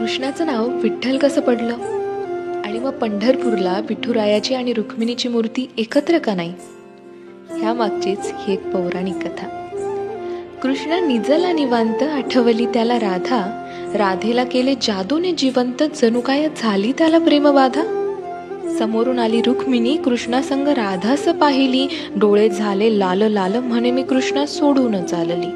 कृष्णाचं नाव विठ्ठल कसं पडलं आणि मग पंढरपूरला विठुरायाची आणि रुक्मिणीची मूर्ती एकत्र का नाही, ह्या मागचीच ही एक पौराणिक कथा. कृष्ण निजला निवांत, आठवली त्याला राधा, राधेला केले जादूने जिवंत, जणू काय झाली त्याला प्रेमबाधा. समोरून आली रुक्मिणी, कृष्णासंग राधास पाहिली, डोळे झाले लाल लाल, म्हणे मी कृष्णा सोडून चालली.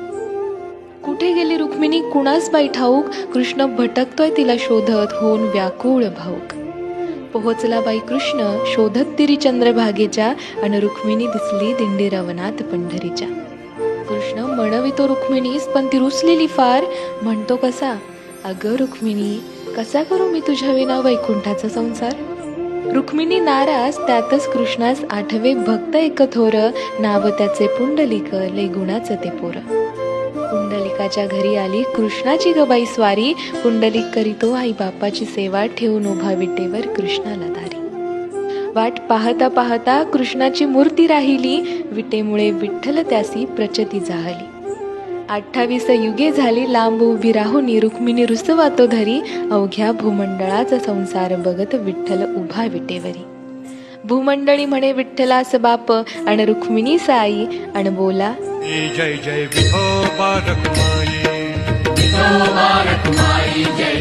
कुठे गेली रुक्मिणी कुणास बाई ठाऊक, कृष्ण भटकतोय तिला शोधत, होऊन व्याकुळ भाऊक. पोहोचला बाई कृष्ण शोधत तिरी चंद्रभागेच्या, अन रुक्मिणी दिसली दिंडी रवनात पंढरीच्या. कृष्ण म्हणवितो रुक्मिणीस, पण ती रुसलेली फार, म्हणतो कसा, अगं रुक्मिणी कसा करू मी तुझ्या विना वैकुंठाचा संसार. रुक्मिणी नाराज, त्यातच कृष्णास आठवे भक्त एक थोर, नाव त्याचे पुंडलिक, लय गुणाचं ते पोर. पुंडलिकाच्या घरी आली कृष्णाची गबाई स्वारी, पुंडलिक करीतो आई बापाची सेवा, ठेवून उभा विटेवर कृष्णाला दारी. वाट पाहता पाहता कृष्णाची मूर्ती राहिली, विटेमुळे विठ्ठल त्यासी प्रचती जाहली. 28 युगे झाली लांब उभी राहुनी, रुक्मिणी रुसवा तो धरी, अवघ्या भूमंडळाचा संसार बघत विठ्ठल उभा विटेवरी. भूमंडळी म्हणे विठ्ठलास बाप, अन रुक्मिणी साई, अन बोला जय जय विठोबा रखुमाई, विठोबा रखुमाई जय.